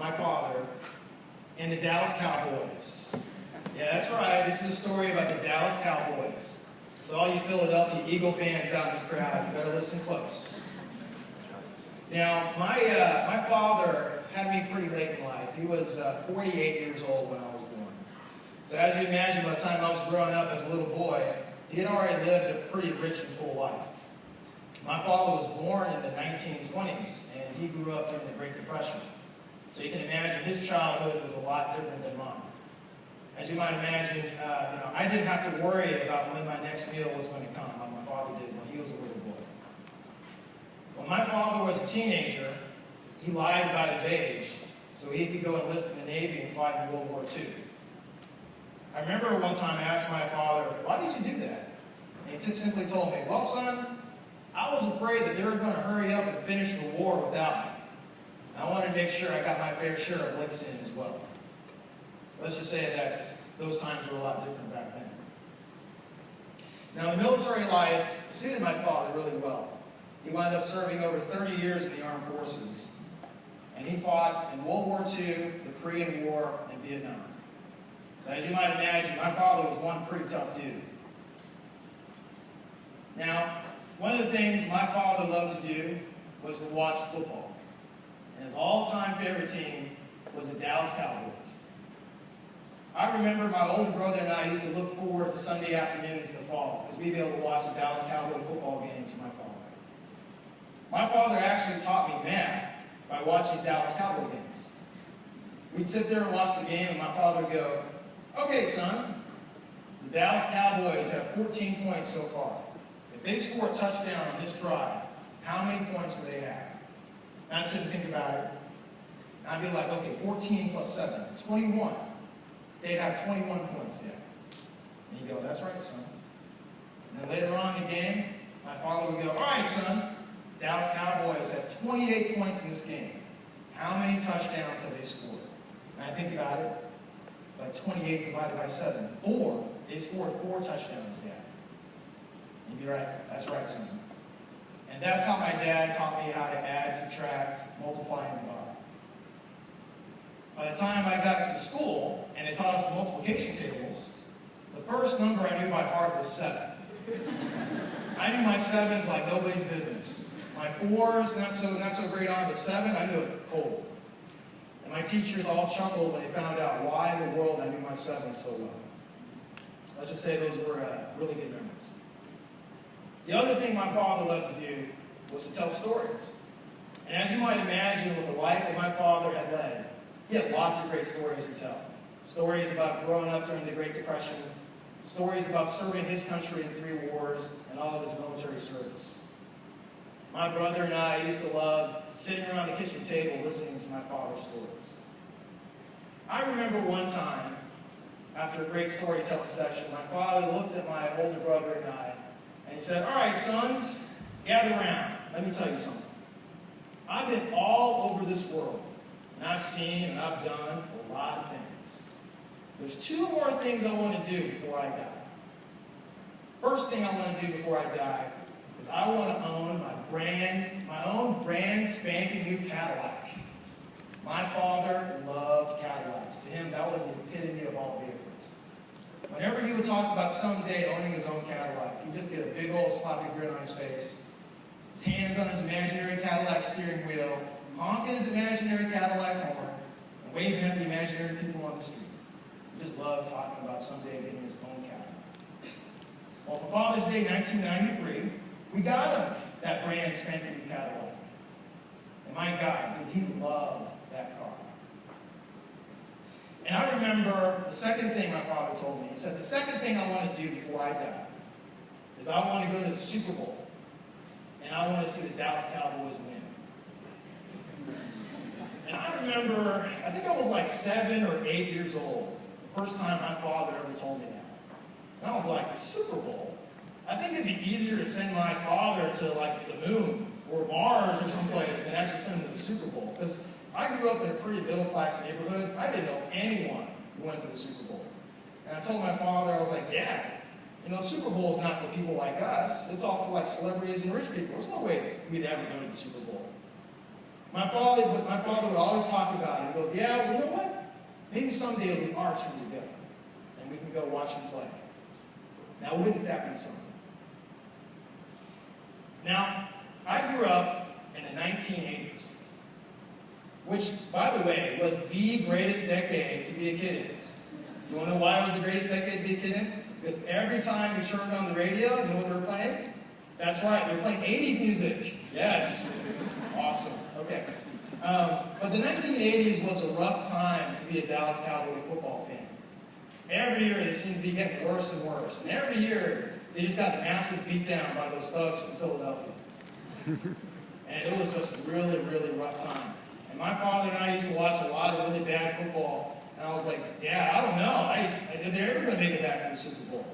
my father, and the Dallas Cowboys. Yeah, that's right. This is a story about the Dallas Cowboys. So all you Philadelphia Eagle fans out in the crowd, you better listen close. Now, my father had me pretty late in life. He was 48 years old when I was born. So as you imagine, by the time I was growing up as a little boy, he had already lived a pretty rich and full life. My father was born in the 1920s, and he grew up during the Great Depression. So you can imagine his childhood was a lot different than mine. As you might imagine, I didn't have to worry about when my next meal was going to come, like my father did when he was a little boy. When my father was a teenager, he lied about his age so he could go enlist in the Navy and fight in World War II. I remember one time I asked my father, "Why did you do that?" And he simply told me, "Well, son, I was afraid that they were going to hurry up and finish the war without me. And I wanted to make sure I got my fair share of licks in as well." Let's just say that those times were a lot different back then. Now, the military life suited my father really well. He wound up serving over 30 years in the armed forces. And he fought in World War II, the Korean War, and Vietnam. So as you might imagine, my father was one pretty tough dude. Now, one of the things my father loved to do was to watch football. And his all-time favorite team was the Dallas Cowboys. I remember my older brother and I used to look forward to Sunday afternoons in the fall because we'd be able to watch the Dallas Cowboy football games with my father. My father actually taught me math by watching Dallas Cowboy games. We'd sit there and watch the game, and my father would go, "Okay, son, the Dallas Cowboys have 14 points so far. If they score a touchdown on this drive, how many points will they have?" And I'd sit and think about it. And I'd be like, okay, 14 plus 7, 21. They'd have 21 points there. And he'd go, "That's right, son." And then later on in the game, my father would go, "All right, son, Dallas Cowboys have 28 points in this game. How many touchdowns have they scored?" And I think about it, like 28 divided by 7, 4. They scored 4 touchdowns there. You'd be right, "That's right, son." And that's how my dad taught me how to add, subtract, multiply, and divide. By the time I got to school and they taught us the multiplication tables, the first number I knew by heart was 7. I knew my 7s like nobody's business. My 4s, not so great on, but 7, I knew it cold. And my teachers all chuckled when they found out why in the world I knew my 7s so well. Let's just say those were really good memories. The other thing my father loved to do was to tell stories. And as you might imagine, with the life that my father had led, he had lots of great stories to tell. Stories about growing up during the Great Depression, stories about serving his country in 3 wars, and all of his military service. My brother and I used to love sitting around the kitchen table listening to my father's stories. I remember one time, after a great storytelling session, my father looked at my older brother and I, and he said, "All right, sons, gather around. Let me tell you something. I've been all over this world, and I've seen and I've done a lot of things. There's 2 more things I want to do before I die. First thing I want to do before I die is I want to own my own brand spanking new Cadillac." My father loved Cadillacs. To him, that was the epitome of all vehicles. Whenever he would talk about someday owning his own Cadillac, he'd just get a big old sloppy grin on his face, his hands on his imaginary Cadillac steering wheel, honking his imaginary Cadillac horn, and waving at the imaginary people on the street. He just loved talking about someday getting his own Cadillac. Well, for Father's Day 1993, we got him that brand spanking new Cadillac. And my God, did he love that car. And I remember the second thing my father told me. He said, "The second thing I want to do before I die is I want to go to the Super Bowl, and I want to see the Dallas Cowboys win." And I remember, I think I was like 7 or 8 years old, the first time my father ever told me that. And I was like, the Super Bowl? I think it'd be easier to send my father to like the moon or Mars or someplace than actually send him to the Super Bowl. Because I grew up in a pretty middle-class neighborhood. I didn't know anyone who went to the Super Bowl. And I told my father, I was like, "Dad, you know, Super Bowl is not for people like us. It's all for like celebrities and rich people. There's no way we'd ever go to the Super Bowl." My father would always talk about it. He goes, yeah, well, you know what? Maybe someday it'll be our turn to go, and we can go watch him play. Now, wouldn't that be something? Now, I grew up in the 1980s, which, by the way, was the greatest decade to be a kid in. You want to know why it was the greatest decade to be a kid in? Because every time you turned on the radio, you know what they were playing? That's right, they were playing 80s music. Yes. Awesome. Okay. But the 1980s was a rough time to be a Dallas Cowboy football fan. Every year they seemed to be getting worse and worse. And every year they just got a massive beat down by those thugs from Philadelphia. And it was just a really, really rough time. And my father and I used to watch a lot of really bad football. And I was like, Dad, I don't know. Are they ever going to make it back to the Super Bowl?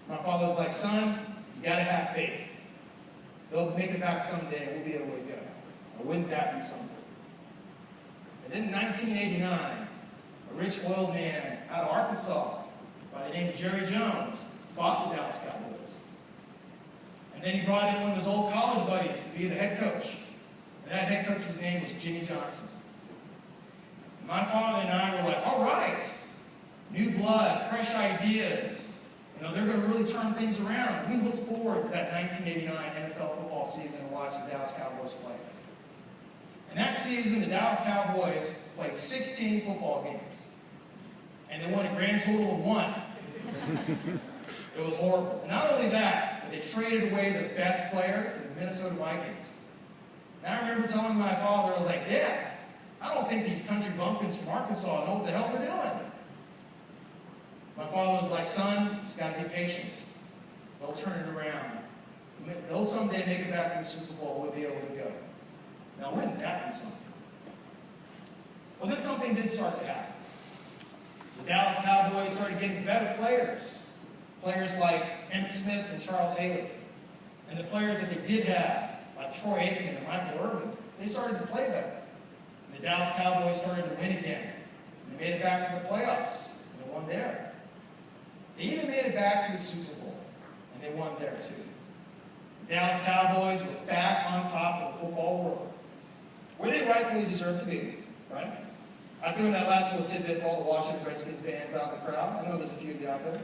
My father's like, son, you got to have faith. They'll make it back someday and we'll be able to go. Now, wouldn't that be something? And then in 1989, a rich oil man out of Arkansas by the name of Jerry Jones bought the Dallas Cowboys. And then he brought in one of his old college buddies to be the head coach. And that head coach's name was Jimmy Johnson. And my father and I were like, all right, new blood, fresh ideas. You know, they're going to really turn things around. We looked forward to that 1989 NFL football season and watched the Dallas Cowboys play. And that season, the Dallas Cowboys played 16 football games. And they won a grand total of 1. It was horrible. And not only that, but they traded away their best player to the Minnesota Vikings. And I remember telling my father, I was like, Dad, I don't think these country bumpkins from Arkansas know what the hell they're doing. My father was like, son, you just got to be patient. They'll turn it around. They'll someday make it back to the Super Bowl. We'll be able to go. Now, wouldn't that be something? Well, then something did start to happen. The Dallas Cowboys started getting better players. Players like Emmitt Smith and Charles Haley. And the players that they did have, like Troy Aikman and Michael Irvin, they started to play better. And the Dallas Cowboys started to win again. And they made it back to the playoffs. And they won there. They even made it back to the Super Bowl, and they won there too. The Dallas Cowboys were back on top of the football world, where they rightfully deserve to be, right? I threw in that last little tidbit for all the Washington Redskins fans out in the crowd. I know there's a few of you out there.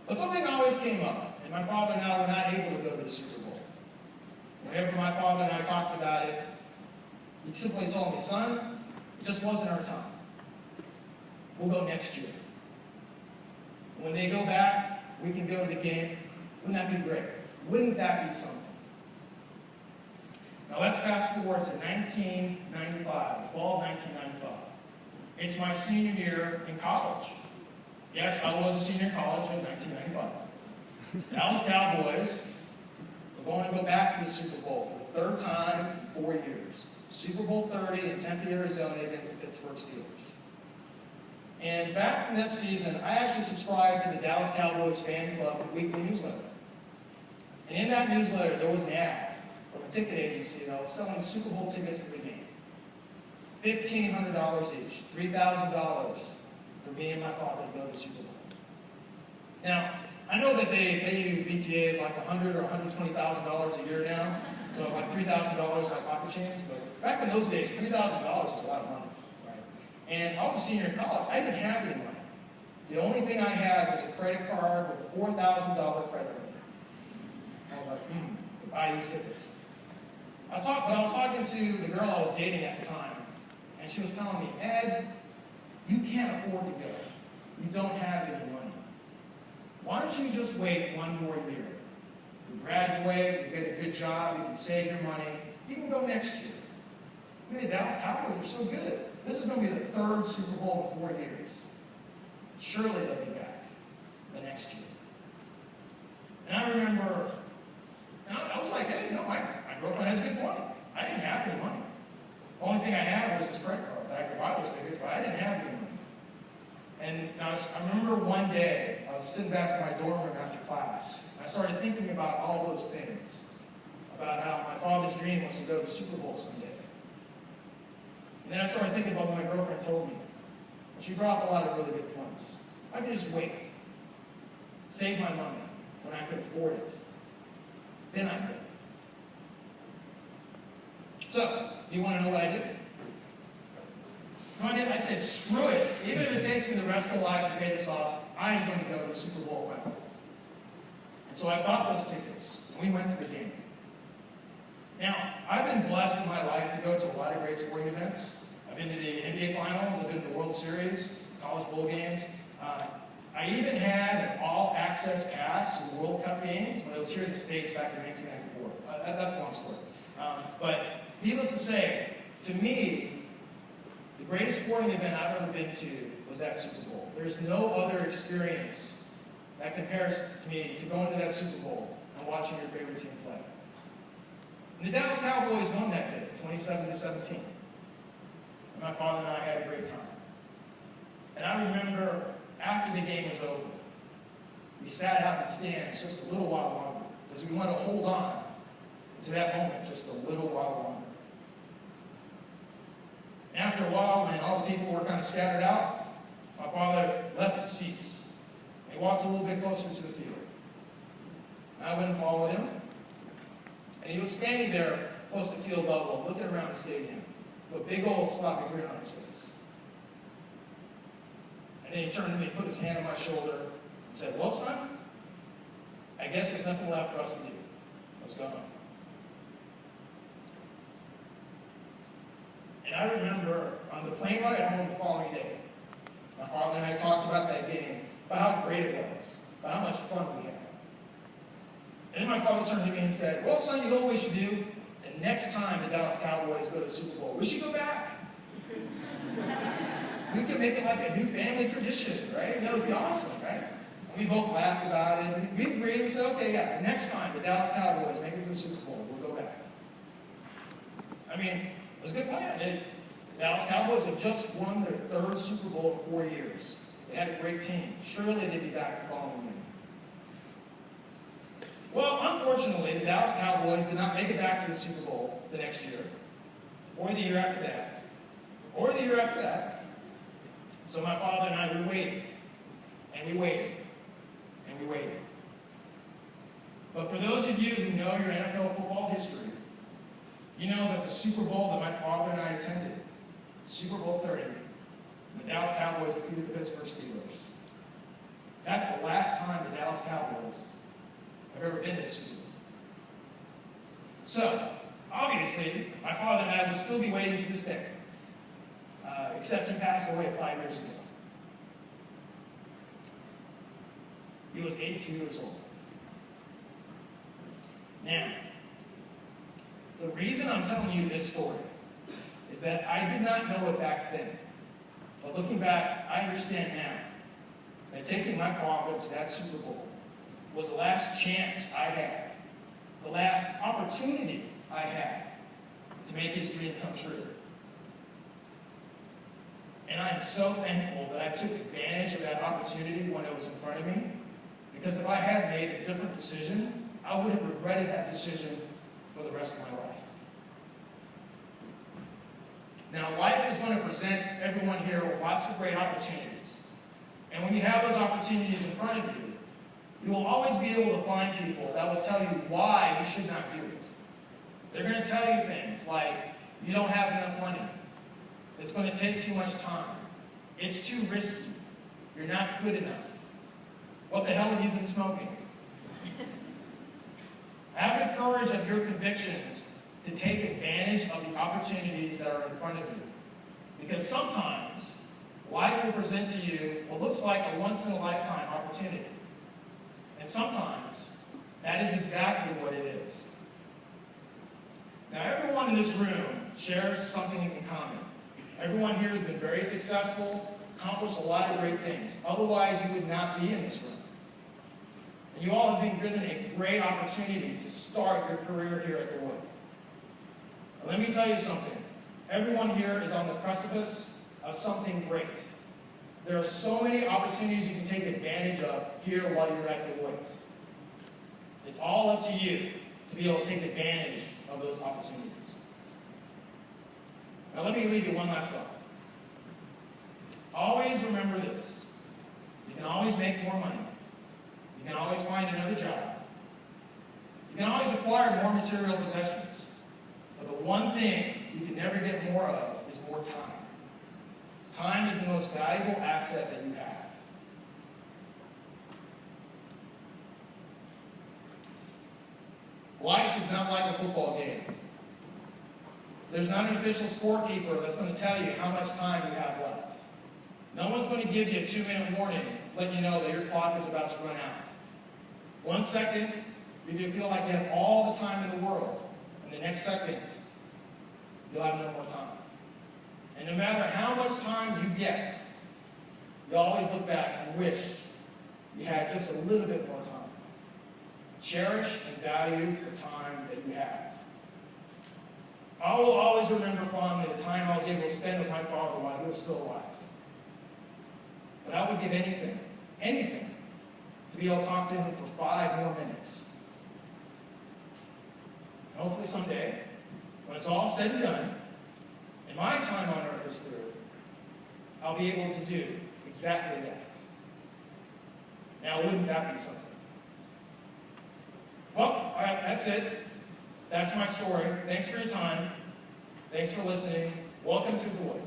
But something always came up, and my father and I were not able to go to the Super Bowl. Whenever my father and I talked about it, he simply told me, son, it just wasn't our time. We'll go next year. When they go back, we can go to the game. Wouldn't that be great? Wouldn't that be something? Now let's fast forward to 1995, the fall of 1995. It's my senior year in college. Yes, I was a senior in college in 1995. Dallas Cowboys are going to go back to the Super Bowl for the third time in 4 years. Super Bowl 30 in Tempe, Arizona against the Pittsburgh Steelers. And back in that season, I actually subscribed to the Dallas Cowboys fan club weekly newsletter. And in that newsletter, there was an ad from a ticket agency that was selling Super Bowl tickets to the game. $1,500 each, $3,000 for me and my father to go to the Super Bowl. Now, I know that they pay you BTAs like $100,000 or $120,000 a year now, so like $3,000 like pocket change, but back in those days, $3,000 was a lot of money. And I was a senior in college. I didn't have any money. The only thing I had was a credit card with a $4,000 credit limit. I was like, buy these tickets. But I was talking to the girl I was dating at the time, and she was telling me, Ed, you can't afford to go. You don't have any money. Why don't you just wait one more year? You graduate, you get a good job, you can save your money, you can go next year. I mean, the Dallas Cowboys are so good. This is going to be the third Super Bowl in 4 years. Surely they'll be back the next year. And I remember, and I was like, hey, my girlfriend has a good point. I didn't have any money. The only thing I had was this credit card that I could buy those tickets, but I didn't have any money. And I remember one day, I was sitting back in my dorm room after class, and I started thinking about all those things, about how my father's dream was to go to the Super Bowl someday. And then I started thinking about what my girlfriend told me. And she brought up a lot of really good points. I could just wait, save my money when I could afford it. Then I'd go. So, do you want to know what I did? No, I didn't. I said, screw it. Even if it takes me the rest of the life to pay this off, I'm going to go to the Super Bowl with my family. And so I bought those tickets, and we went to the game. Now, I've been blessed in my life to go to a lot of great sporting events. I've been to the NBA Finals, I've been to the World Series, college bowl games. I even had an all-access pass to the World Cup games when I was here in the States back in 1994. That's a long story. But needless to say, to me, the greatest sporting event I've ever been to was that Super Bowl. There's no other experience that compares to me to going to that Super Bowl and watching your favorite team play. And the Dallas Cowboys won that day, 27-17. And my father and I had a great time. And I remember after the game was over, we sat out in the stands just a little while longer because we wanted to hold on to that moment just a little while longer. And after a while, when all the people were kind of scattered out, my father left his seats. And he walked a little bit closer to the field. And I went and followed him. And he was standing there close to field level, looking around the stadium, with a big old sloppy grin on his face. And then he turned to me, put his hand on my shoulder, and said, "Well, son, I guess there's nothing left for us to do. Let's go home." And I remember on the plane ride home the following day, my father and I talked about that game, about how great it was, about how much fun we had. And then my father turned to me and said, "Well, son, you know what we should do? The next time the Dallas Cowboys go to the Super Bowl, we should go back. We could make it like a new family tradition, right? That would be awesome, right?" And we both laughed about it. We agreed. We said, "Okay, yeah, next time the Dallas Cowboys make it to the Super Bowl, we'll go back." I mean, it was a good plan. The Dallas Cowboys have just won their third Super Bowl in 4 years. They had a great team. Surely they'd be back the following year. Well, unfortunately, the Dallas Cowboys did not make it back to the Super Bowl the next year, or the year after that, or the year after that. So my father and I, we waited, and we waited, and we waited. But for those of you who know your NFL football history, you know that the Super Bowl that my father and I attended, Super Bowl 30, the Dallas Cowboys defeated the Pittsburgh Steelers. That's the last time the Dallas Cowboys have ever been to the Super Bowl. So, obviously, my father and I would still be waiting to this day, except he passed away 5 years ago. He was 82 years old. Now, the reason I'm telling you this story is that I did not know it back then. But looking back, I understand now that taking my father to that Super Bowl was the last chance I had, the last opportunity I had to make his dream come true. And I'm so thankful that I took advantage of that opportunity when it was in front of me, because if I had made a different decision, I would have regretted that decision for the rest of my life. Now, life is going to present everyone here with lots of great opportunities. And when you have those opportunities in front of you, you will always be able to find people that will tell you why you should not do it. They're going to tell you things like, you don't have enough money. It's going to take too much time. It's too risky. You're not good enough. What the hell have you been smoking? Have the courage of your convictions to take advantage of the opportunities that are in front of you. Because sometimes, life will present to you what looks like a once-in-a-lifetime opportunity. And sometimes, that is exactly what it is. Now, everyone in this room shares something in common. Everyone here has been very successful, accomplished a lot of great things. Otherwise, you would not be in this room. And you all have been given a great opportunity to start your career here at Deloitte. Now, let me tell you something. Everyone here is on the precipice of something great. There are so many opportunities you can take advantage of here while you're at Deloitte. It's all up to you to be able to take advantage of those opportunities. Now let me leave you one last thought. Always remember this. You can always make more money. You can always find another job. You can always acquire more material possessions. But the one thing you can never get more of is more time. Time is the most valuable asset that you have. Life is not like a football game. There's not an official scorekeeper that's going to tell you how much time you have left. No one's going to give you a 2-minute warning, let you know that your clock is about to run out. 1 second, you're going to feel like you have all the time in the world. And the next second, you'll have no more time. And no matter how much time you get, you always look back and wish you had just a little bit more time. Cherish and value the time that you have. I will always remember fondly the time I was able to spend with my father while he was still alive. But I would give anything, to be able to talk to him for 5 more minutes. And hopefully someday, when it's all said and done, and my time on earth is through, I'll be able to do exactly that. Now, wouldn't that be something? Well, all right, that's it. That's my story. Thanks for your time. Thanks for listening. Welcome to Deloitte.